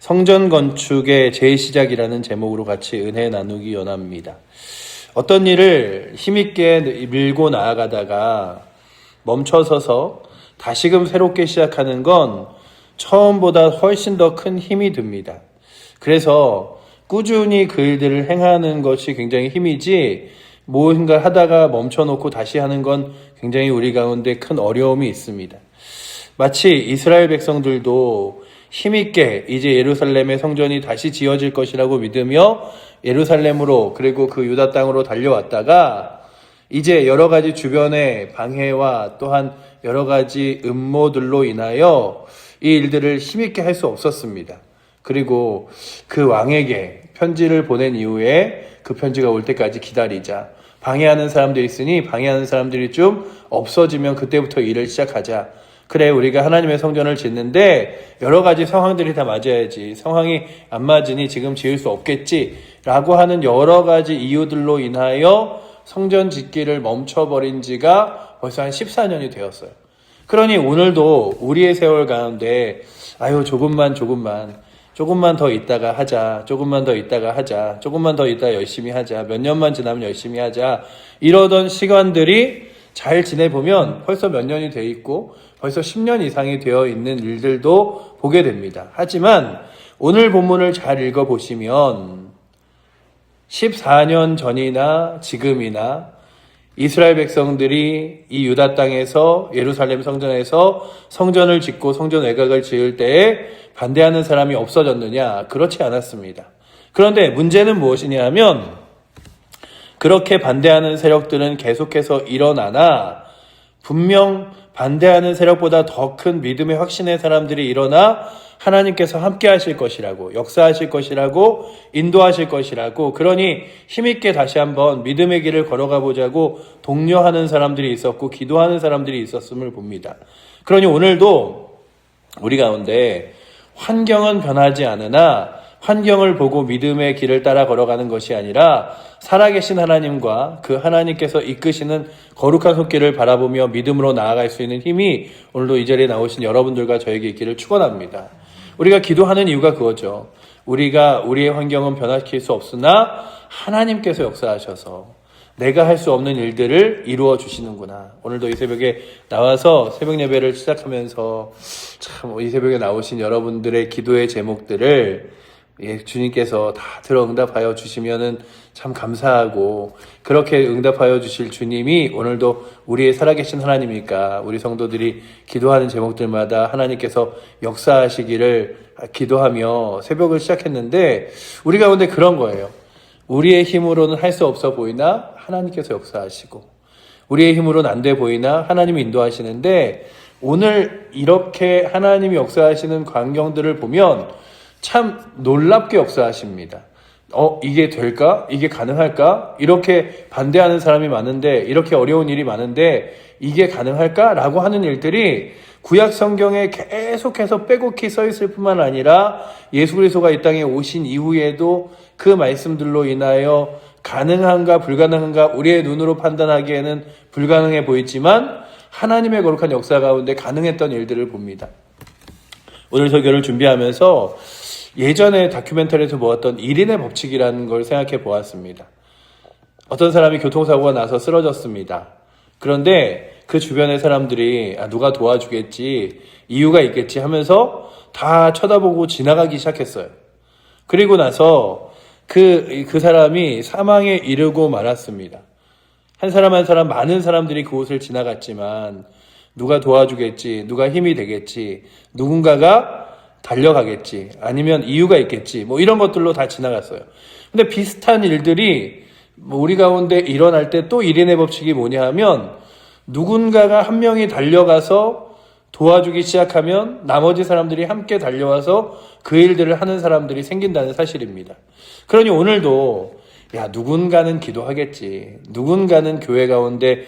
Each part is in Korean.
성전 건축의 재시작이라는 제목으로 같이 은혜 나누기 원합니다. 어떤 일을 힘있게 밀고 나아가다가 멈춰서서 다시금 새롭게 시작하는 건 처음보다 훨씬 더 큰 힘이 듭니다. 그래서 꾸준히 그 일들을 행하는 것이 굉장히 힘이지, 무엇인가 하다가 멈춰놓고 다시 하는 건 굉장히 우리 가운데 큰 어려움이 있습니다. 마치 이스라엘 백성들도 힘있게 이제 예루살렘의 성전이 다시 지어질 것이라고 믿으며 예루살렘으로, 그리고 그 유다 땅으로 달려왔다가 이제 여러 가지 주변의 방해와 또한 여러 가지 음모들로 인하여 이 일들을 힘있게 할 수 없었습니다. 그리고 그 왕에게 편지를 보낸 이후에 그 편지가 올 때까지 기다리자. 방해하는 사람들이 있으니 방해하는 사람들이 좀 없어지면 그때부터 일을 시작하자. 그래, 우리가 하나님의 성전을 짓는데 여러 가지 상황들이 다 맞아야지. 상황이 안 맞으니 지금 지을 수 없겠지 라고 하는 여러 가지 이유들로 인하여 성전 짓기를 멈춰버린 지가 벌써 한 14년이 되었어요. 그러니 오늘도 우리의 세월 가운데 조금만 더 있다가 하자, 조금만 더 있다가 열심히 하자, 몇 년만 지나면 열심히 하자, 이러던 시간들이 잘 지내보면 벌써 몇 년이 돼 있고 벌써 10년 이상이 되어 있는 일들도 보게 됩니다. 하지만 오늘 본문을 잘 읽어보시면 14년 전이나 지금이나 이스라엘 백성들이 이 유다 땅에서 예루살렘 성전에서 성전을 짓고 성전 외곽을 지을 때에 반대하는 사람이 없어졌느냐? 그렇지 않았습니다. 그런데 문제는 무엇이냐 하면, 그렇게 반대하는 세력들은 계속해서 일어나나 분명 반대하는 세력보다 더 큰 믿음의 확신의 사람들이 일어나 하나님께서 함께 하실 것이라고, 역사하실 것이라고, 인도하실 것이라고, 그러니 힘있게 다시 한번 믿음의 길을 걸어가 보자고 독려하는 사람들이 있었고 기도하는 사람들이 있었음을 봅니다. 그러니 오늘도 우리 가운데 환경은 변하지 않으나 환경을 보고 믿음의 길을 따라 걸어가는 것이 아니라 살아계신 하나님과 그 하나님께서 이끄시는 거룩한 손길을 바라보며 믿음으로 나아갈 수 있는 힘이 오늘도 이 자리에 나오신 여러분들과 저에게 있기를 축원합니다. 우리가 기도하는 이유가 그거죠. 우리가 우리의 환경은 변화시킬 수 없으나 하나님께서 역사하셔서 내가 할 수 없는 일들을 이루어 주시는구나. 오늘도 이 새벽에 나와서 새벽 예배를 시작하면서 참 이 새벽에 나오신 여러분들의 기도의 제목들을 주님께서 다 들어 응답하여 주시면은 참 감사하고, 그렇게 응답하여 주실 주님이 오늘도 우리의 살아계신 하나님이니까 우리 성도들이 기도하는 제목들마다 하나님께서 역사하시기를 기도하며 새벽을 시작했는데, 우리 가운데 그런 거예요. 우리의 힘으로는 할 수 없어 보이나 하나님께서 역사하시고, 우리의 힘으로는 안 돼 보이나 하나님이 인도하시는데, 오늘 이렇게 하나님이 역사하시는 광경들을 보면 참 놀랍게 역사하십니다. 이게 될까? 이게 가능할까? 이렇게 반대하는 사람이 많은데, 이렇게 어려운 일이 많은데 이게 가능할까? 라고 하는 일들이 구약 성경에 계속해서 빼곡히 써 있을 뿐만 아니라 예수 그리스도가 이 땅에 오신 이후에도 그 말씀들로 인하여 가능한가 불가능한가 우리의 눈으로 판단하기에는 불가능해 보이지만 하나님의 거룩한 역사 가운데 가능했던 일들을 봅니다. 오늘 설교를 준비하면서 예전에 다큐멘터리에서 보았던 1인의 법칙이라는 걸 생각해 보았습니다. 어떤 사람이 교통사고가 나서 쓰러졌습니다. 그런데 그 주변의 사람들이 누가 도와주겠지, 이유가 있겠지 하면서 다 쳐다보고 지나가기 시작했어요. 그리고 나서 그 사람이 사망에 이르고 말았습니다. 한 사람 한 사람 많은 사람들이 그곳을 지나갔지만 누가 도와주겠지, 누가 힘이 되겠지, 누군가가 달려가겠지, 아니면 이유가 있겠지, 이런 것들로 다 지나갔어요. 근데 비슷한 일들이 우리 가운데 일어날 때 또 1인의 법칙이 뭐냐 하면, 누군가가 한 명이 달려가서 도와주기 시작하면 나머지 사람들이 함께 달려와서 그 일들을 하는 사람들이 생긴다는 사실입니다. 그러니 오늘도 누군가는 기도하겠지, 누군가는 교회 가운데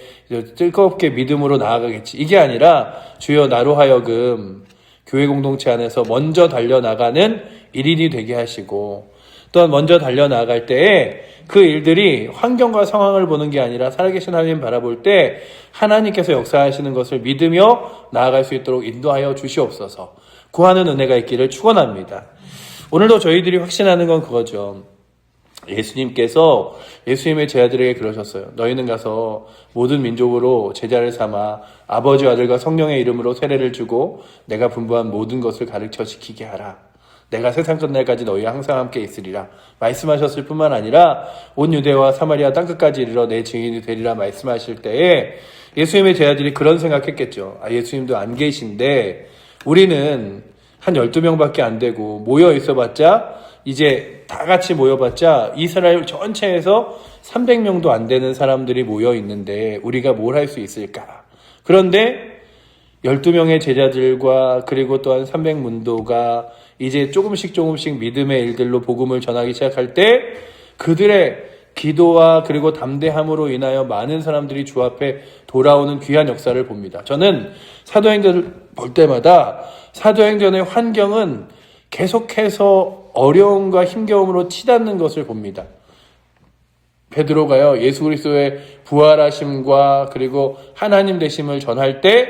뜨겁게 믿음으로 나아가겠지, 이게 아니라 주여 나로 하여금 교회 공동체 안에서 먼저 달려나가는 1인이 되게 하시고, 또한 먼저 달려나갈 때에 그 일들이 환경과 상황을 보는 게 아니라 살아계신 하나님 바라볼 때 하나님께서 역사하시는 것을 믿으며 나아갈 수 있도록 인도하여 주시옵소서. 구하는 은혜가 있기를 축원합니다. 오늘도 저희들이 확신하는 건 그거죠. 예수님께서 예수님의 제자들에게 그러셨어요. 너희는 가서 모든 민족으로 제자를 삼아 아버지, 아들과 성령의 이름으로 세례를 주고 내가 분부한 모든 것을 가르쳐 지키게 하라. 내가 세상 끝날까지 너희와 항상 함께 있으리라. 말씀하셨을 뿐만 아니라 온 유대와 사마리아 땅끝까지 이르러 내 증인이 되리라 말씀하실 때에 예수님의 제자들이 그런 생각했겠죠. 예수님도 안 계신데 우리는 한 12명밖에 안 되고 모여 있어봤자 이제 다 같이 모여봤자 이스라엘 전체에서 300명도 안 되는 사람들이 모여 있는데 우리가 뭘 할 수 있을까? 그런데 12명의 제자들과 그리고 또한 300문도가 이제 조금씩 믿음의 일들로 복음을 전하기 시작할 때 그들의 기도와 그리고 담대함으로 인하여 많은 사람들이 주 앞에 돌아오는 귀한 역사를 봅니다. 저는 사도행전을 볼 때마다 사도행전의 환경은 계속해서 어려움과 힘겨움으로 치닫는 것을 봅니다. 베드로가요, 예수 그리스도의 부활하심과 그리고 하나님 되심을 전할 때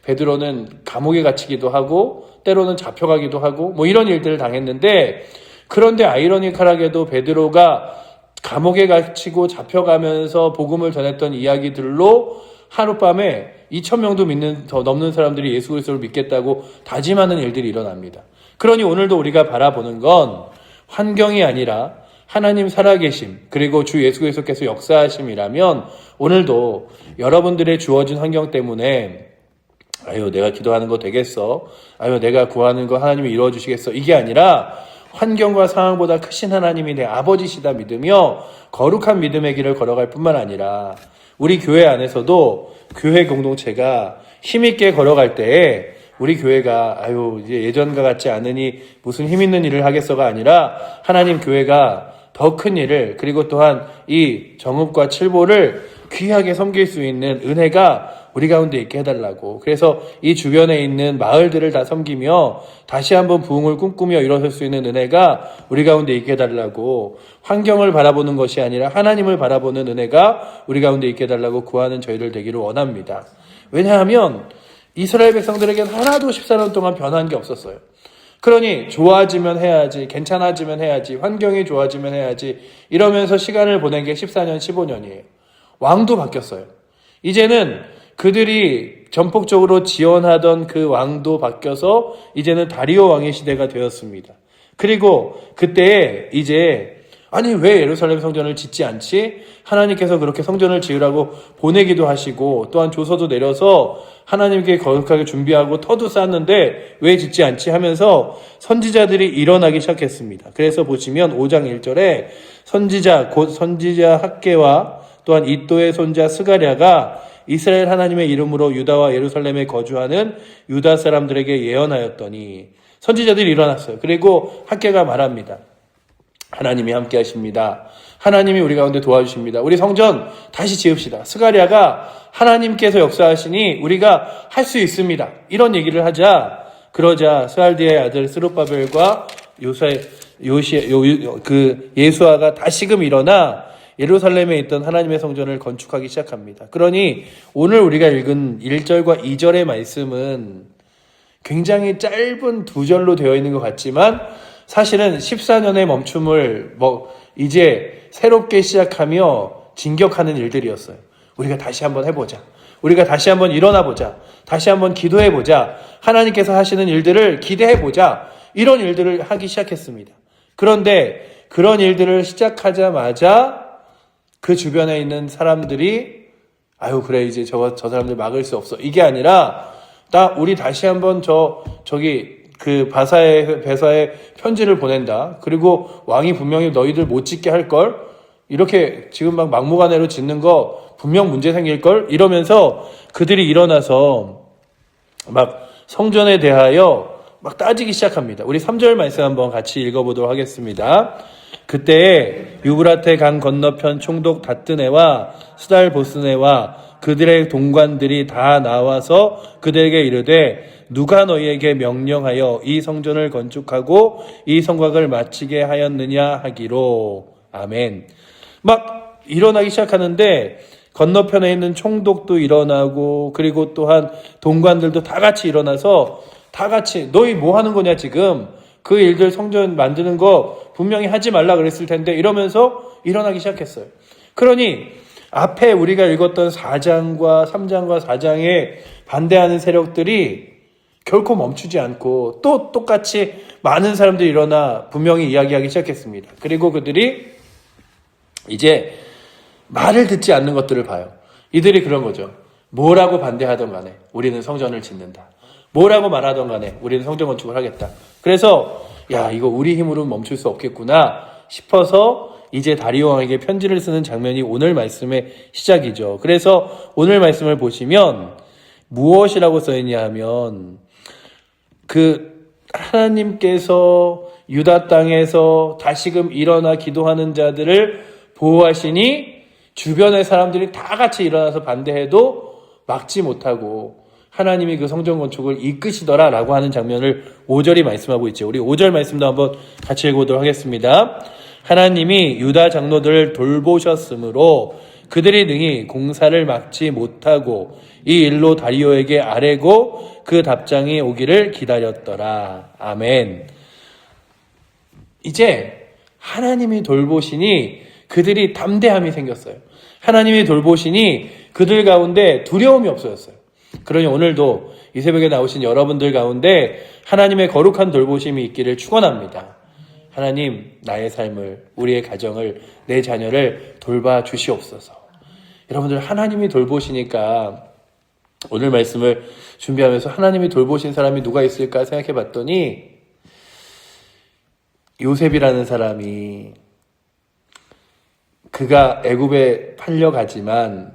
베드로는 감옥에 갇히기도 하고 때로는 잡혀가기도 하고 뭐 이런 일들을 당했는데, 그런데 아이러니컬하게도 베드로가 감옥에 갇히고 잡혀가면서 복음을 전했던 이야기들로 하룻밤에 2,000명도 더 넘는 사람들이 예수 그리스도를 믿겠다고 다짐하는 일들이 일어납니다. 그러니 오늘도 우리가 바라보는 건 환경이 아니라 하나님 살아계심, 그리고 주 예수 그리스도께서 역사하심이라면 오늘도 여러분들의 주어진 환경 때문에 내가 기도하는 거 되겠어? 내가 구하는 거 하나님이 이루어주시겠어? 이게 아니라 환경과 상황보다 크신 하나님이 내 아버지시다 믿으며 거룩한 믿음의 길을 걸어갈 뿐만 아니라 우리 교회 안에서도 교회 공동체가 힘있게 걸어갈 때에 우리 교회가 이제 예전과 같지 않으니 무슨 힘 있는 일을 하겠어가 아니라 하나님 교회가 더 큰 일을, 그리고 또한 이 정읍과 칠보를 귀하게 섬길 수 있는 은혜가 우리 가운데 있게 해달라고. 그래서 이 주변에 있는 마을들을 다 섬기며 다시 한번 부흥을 꿈꾸며 일어설 수 있는 은혜가 우리 가운데 있게 해달라고. 환경을 바라보는 것이 아니라 하나님을 바라보는 은혜가 우리 가운데 있게 해달라고 구하는 저희들 되기를 원합니다. 왜냐하면 이스라엘 백성들에게는 하나도 14년 동안 변한 게 없었어요. 그러니 좋아지면 해야지, 괜찮아지면 해야지, 환경이 좋아지면 해야지 이러면서 시간을 보낸 게 14년, 15년이에요. 왕도 바뀌었어요. 이제는 그들이 전폭적으로 지원하던 그 왕도 바뀌어서 이제는 다리오 왕의 시대가 되었습니다. 그리고 그때 이제 왜 예루살렘 성전을 짓지 않지? 하나님께서 그렇게 성전을 지으라고 보내기도 하시고 또한 조서도 내려서 하나님께 거룩하게 준비하고 터도 쌓았는데 왜 짓지 않지? 하면서 선지자들이 일어나기 시작했습니다. 그래서 보시면 5장 1절에 선지자 곧 선지자 학개와 또한 이또의 손자 스가랴가 이스라엘 하나님의 이름으로 유다와 예루살렘에 거주하는 유다 사람들에게 예언하였더니, 선지자들이 일어났어요. 그리고 학개가 말합니다. 하나님이 함께 하십니다. 하나님이 우리 가운데 도와주십니다. 우리 성전 다시 지읍시다. 스가랴가 하나님께서 역사하시니 우리가 할 수 있습니다. 이런 얘기를 그러자 스알디아의 아들 스룹바벨과 예수아가 다시금 일어나 예루살렘에 있던 하나님의 성전을 건축하기 시작합니다. 그러니 오늘 우리가 읽은 1절과 2절의 말씀은 굉장히 짧은 2절로 되어 있는 것 같지만 사실은 14년의 멈춤을 이제 새롭게 시작하며 진격하는 일들이었어요. 우리가 다시 한번 해보자. 우리가 다시 한번 일어나보자. 다시 한번 기도해보자. 하나님께서 하시는 일들을 기대해보자. 이런 일들을 하기 시작했습니다. 그런데 그런 일들을 시작하자마자 그 주변에 있는 사람들이 그래 이제 저 사람들 막을 수 없어. 이게 아니라 우리 다시 한번 배사에 편지를 보낸다. 그리고 왕이 분명히 너희들 못 짓게 할걸? 이렇게 지금 막무가내로 짓는 거 분명 문제 생길걸? 이러면서 그들이 일어나서 성전에 대하여 따지기 시작합니다. 우리 3절 말씀 한번 같이 읽어보도록 하겠습니다. 그때 유브라테 강 건너편 총독 다뜨네와 스달 보스네와 그들의 동관들이 다 나와서 그들에게 이르되 누가 너희에게 명령하여 이 성전을 건축하고 이 성곽을 마치게 하였느냐 하기로. 아멘. 일어나기 시작하는데 건너편에 있는 총독도 일어나고 그리고 또한 동관들도 다 같이 일어나서 다 같이 너희 뭐 하는 거냐 지금? 그 일들 성전 만드는 거 분명히 하지 말라 그랬을 텐데 이러면서 일어나기 시작했어요. 그러니 앞에 우리가 읽었던 4장과 3장과 4장에 반대하는 세력들이 결코 멈추지 않고 또 똑같이 많은 사람들이 일어나 분명히 이야기하기 시작했습니다. 그리고 그들이 이제 말을 듣지 않는 것들을 봐요. 이들이 그런 거죠. 뭐라고 반대하던 간에 우리는 성전을 짓는다. 뭐라고 말하던 간에 우리는 성전 건축을 하겠다. 그래서 야, 이거 우리 힘으로는 멈출 수 없겠구나 싶어서 이제 다리오 왕에게 편지를 쓰는 장면이 오늘 말씀의 시작이죠. 그래서 오늘 말씀을 보시면 무엇이라고 써있냐 하면 하나님께서 유다 땅에서 다시금 일어나 기도하는 자들을 보호하시니 주변의 사람들이 다 같이 일어나서 반대해도 막지 못하고 하나님이 그 성전 건축을 이끄시더라라고 하는 장면을 5절이 말씀하고 있죠. 우리 5절 말씀도 한번 같이 읽어보도록 하겠습니다. 하나님이 유다 장로들을 돌보셨으므로 그들이 능히 공사를 막지 못하고 이 일로 다리오에게 아뢰고 그 답장이 오기를 기다렸더라. 아멘. 이제 하나님이 돌보시니 그들이 담대함이 생겼어요. 하나님이 돌보시니 그들 가운데 두려움이 없어졌어요. 그러니 오늘도 이 새벽에 나오신 여러분들 가운데 하나님의 거룩한 돌보심이 있기를 축원합니다. 하나님, 나의 삶을, 우리의 가정을, 내 자녀를 돌봐 주시옵소서. 여러분들, 하나님이 돌보시니까 오늘 말씀을 준비하면서 하나님이 돌보신 사람이 누가 있을까 생각해 봤더니 요셉이라는 사람이 그가 애굽에 팔려가지만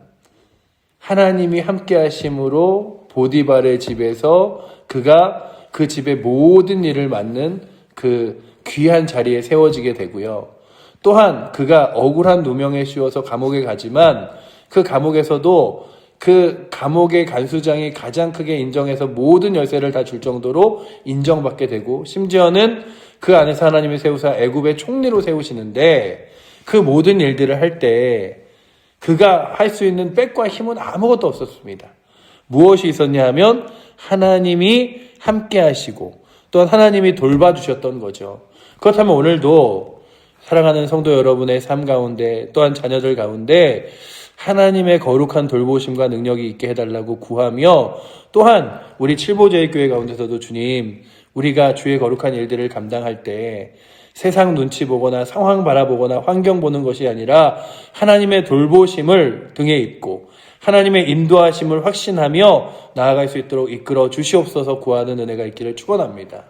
하나님이 함께 하심으로 보디발의 집에서 그가 그 집의 모든 일을 맡는 그 귀한 자리에 세워지게 되고요. 또한 그가 억울한 누명에 씌워서 감옥에 가지만 그 감옥에서도 그 감옥의 간수장이 가장 크게 인정해서 모든 열쇠를 다 줄 정도로 인정받게 되고 심지어는 그 안에서 하나님이 세우사 애굽의 총리로 세우시는데 그 모든 일들을 할 때 그가 할 수 있는 빽과 힘은 아무것도 없었습니다. 무엇이 있었냐 하면 하나님이 함께 하시고 또한 하나님이 돌봐주셨던 거죠. 그렇다면 오늘도 사랑하는 성도 여러분의 삶 가운데 또한 자녀들 가운데 하나님의 거룩한 돌보심과 능력이 있게 해달라고 구하며 또한 우리 칠보제일교회 가운데서도 주님, 우리가 주의 거룩한 일들을 감당할 때 세상 눈치 보거나 상황 바라보거나 환경 보는 것이 아니라 하나님의 돌보심을 등에 입고 하나님의 인도하심을 확신하며 나아갈 수 있도록 이끌어 주시옵소서 구하는 은혜가 있기를 축원합니다.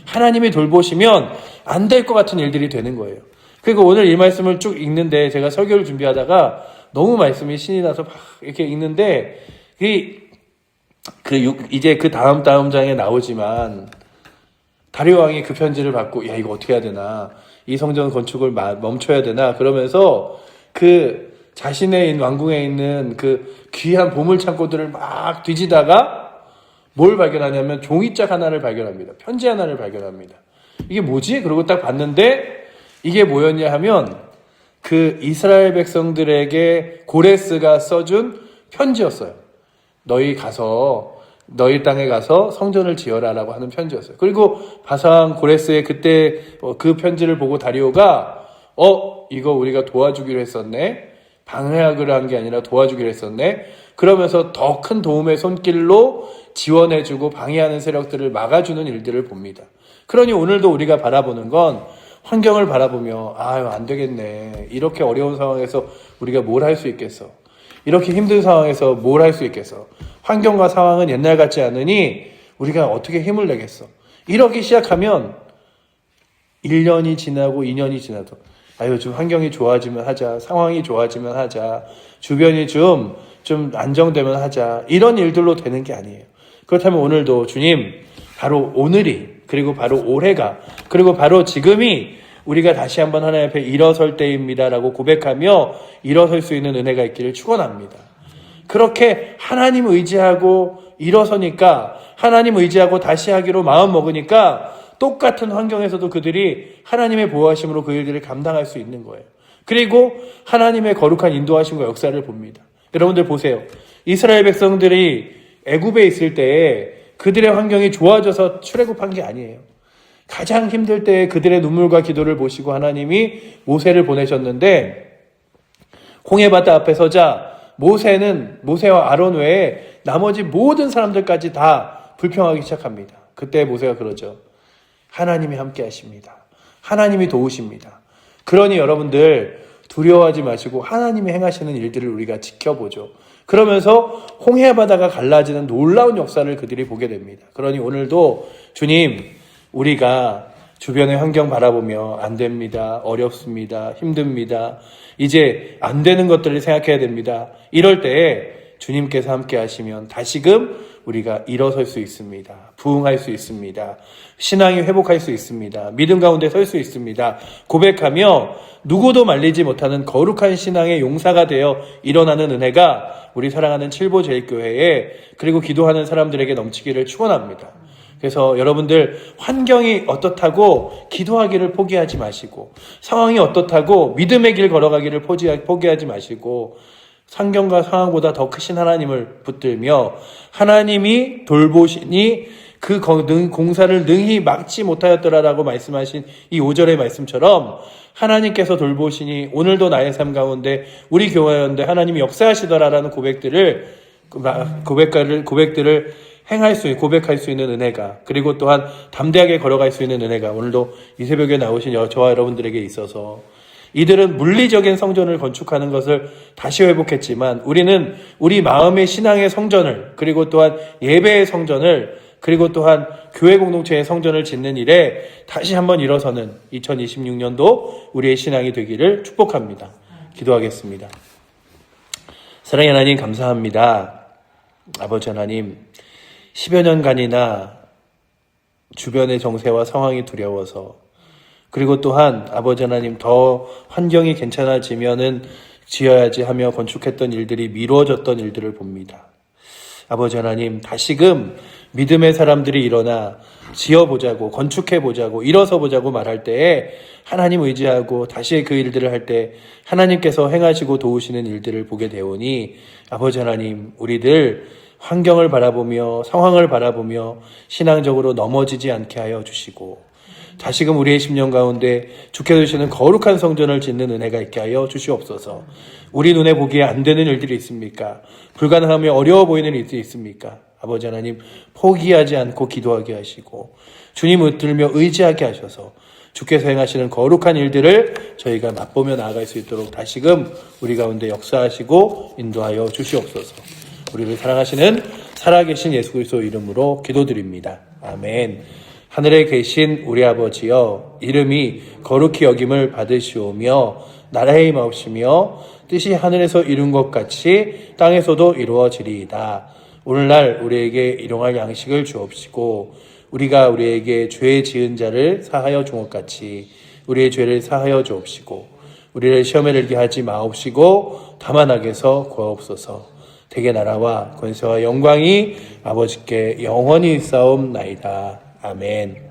하나님이 돌보시면 안 될 것 같은 일들이 되는 거예요. 그리고 오늘 이 말씀을 쭉 읽는데 제가 설교를 준비하다가 너무 말씀이 신이 나서 막 이렇게 읽는데 이제 그 다음 장에 나오지만 다리오 왕이 그 편지를 받고 야 이거 어떻게 해야 되나 이 성전 건축을 멈춰야 되나 그러면서 그 자신의 왕궁에 있는 그 귀한 보물 창고들을 막 뒤지다가 뭘 발견하냐면 종이짝 하나를 발견합니다. 편지 하나를 발견합니다. 이게 뭐지? 그러고 딱 봤는데 이게 뭐였냐 하면 그 이스라엘 백성들에게 고레스가 써준 편지였어요. 너희 땅에 가서 성전을 지어라라고 하는 편지였어요. 그리고 바상 고레스의 그때 그 편지를 보고 다리오가 이거 우리가 도와주기로 했었네. 방해하기로 한 게 아니라 도와주기로 했었네. 그러면서 더 큰 도움의 손길로 지원해주고 방해하는 세력들을 막아주는 일들을 봅니다. 그러니 오늘도 우리가 바라보는 건 환경을 바라보며 안 되겠네. 이렇게 어려운 상황에서 우리가 뭘 할 수 있겠어. 이렇게 힘든 상황에서 뭘 할 수 있겠어. 환경과 상황은 옛날 같지 않으니 우리가 어떻게 힘을 내겠어. 이렇게 시작하면 1년이 지나고 2년이 지나도 요즘 환경이 좋아지면 하자. 상황이 좋아지면 하자. 주변이 좀 안정되면 하자. 이런 일들로 되는 게 아니에요. 그렇다면 오늘도 주님, 바로 오늘이, 그리고 바로 올해가, 그리고 바로 지금이 우리가 다시 한번 하나님 앞에 일어설 때입니다라고 고백하며 일어설 수 있는 은혜가 있기를 축원합니다. 그렇게 하나님 의지하고 일어서니까 하나님 의지하고 다시 하기로 마음 먹으니까 똑같은 환경에서도 그들이 하나님의 보호하심으로 그 일들을 감당할 수 있는 거예요. 그리고 하나님의 거룩한 인도하심과 역사를 봅니다. 여러분들 보세요. 이스라엘 백성들이 애굽에 있을 때 그들의 환경이 좋아져서 출애굽한 게 아니에요. 가장 힘들 때 그들의 눈물과 기도를 보시고 하나님이 모세를 보내셨는데 홍해바다 앞에 서자 모세와 아론 외에 나머지 모든 사람들까지 다 불평하기 시작합니다. 그때 모세가 그러죠. 하나님이 함께 하십니다. 하나님이 도우십니다. 그러니 여러분들 두려워하지 마시고 하나님이 행하시는 일들을 우리가 지켜보죠. 그러면서 홍해바다가 갈라지는 놀라운 역사를 그들이 보게 됩니다. 그러니 오늘도 주님, 우리가 주변의 환경 바라보며 안 됩니다. 어렵습니다. 힘듭니다. 이제 안 되는 것들을 생각해야 됩니다. 이럴 때에 주님께서 함께 하시면 다시금 우리가 일어설 수 있습니다. 부흥할 수 있습니다. 신앙이 회복할 수 있습니다. 믿음 가운데 설 수 있습니다. 고백하며 누구도 말리지 못하는 거룩한 신앙의 용사가 되어 일어나는 은혜가 우리 사랑하는 칠보제일교회에 그리고 기도하는 사람들에게 넘치기를 축원합니다. 그래서 여러분들 환경이 어떻다고 기도하기를 포기하지 마시고 상황이 어떻다고 믿음의 길 걸어가기를 포기하지 마시고 환경과 상황보다 더 크신 하나님을 붙들며 하나님이 돌보시니 그 공사를 능히 막지 못하였더라라고 말씀하신 이 5절의 말씀처럼 하나님께서 돌보시니 오늘도 나의 삶 가운데 우리 교회였는데 하나님이 역사하시더라라는 고백들을 고백할 수 있는 은혜가 그리고 또한 담대하게 걸어갈 수 있는 은혜가 오늘도 이 새벽에 나오신 저와 여러분들에게 있어서 이들은 물리적인 성전을 건축하는 것을 다시 회복했지만 우리는 우리 마음의 신앙의 성전을 그리고 또한 예배의 성전을 그리고 또한 교회 공동체의 성전을 짓는 일에 다시 한번 일어서는 2026년도 우리의 신앙이 되기를 축복합니다. 기도하겠습니다. 사랑의 하나님 감사합니다. 아버지 하나님 10여 년간이나 주변의 정세와 상황이 두려워서 그리고 또한 아버지 하나님 더 환경이 괜찮아지면은 지어야지 하며 건축했던 일들이 미루어졌던 일들을 봅니다. 아버지 하나님 다시금 믿음의 사람들이 일어나 지어보자고 건축해보자고 일어서보자고 말할 때에 하나님 의지하고 다시 그 일들을 할 때 하나님께서 행하시고 도우시는 일들을 보게 되오니 아버지 하나님 우리들 환경을 바라보며 상황을 바라보며 신앙적으로 넘어지지 않게 하여 주시고 다시금 우리의 심령 가운데 주께서 주시는 거룩한 성전을 짓는 은혜가 있게 하여 주시옵소서. 우리 눈에 보기에 안 되는 일들이 있습니까? 불가능하며 어려워 보이는 일들이 있습니까? 아버지 하나님 포기하지 않고 기도하게 하시고 주님 붙들며 의지하게 하셔서 주께서 행하시는 거룩한 일들을 저희가 맛보며 나아갈 수 있도록 다시금 우리 가운데 역사하시고 인도하여 주시옵소서. 우리를 사랑하시는 살아계신 예수 그리스도 이름으로 기도드립니다. 아멘. 하늘에 계신 우리 아버지여 이름이 거룩히 여김을 받으시오며 나라의 임하옵시며 뜻이 하늘에서 이룬 것 같이 땅에서도 이루어지리이다. 오늘날 우리에게 일용할 양식을 주옵시고 우리가 우리에게 죄 지은 자를 사하여 준 것 같이 우리의 죄를 사하여 주옵시고 우리를 시험에 들게 하지 마옵시고 다만 악에서 구하옵소서. 대개 나라와 권세와 영광이 아버지께 영원히 있사옵나이다. 아멘.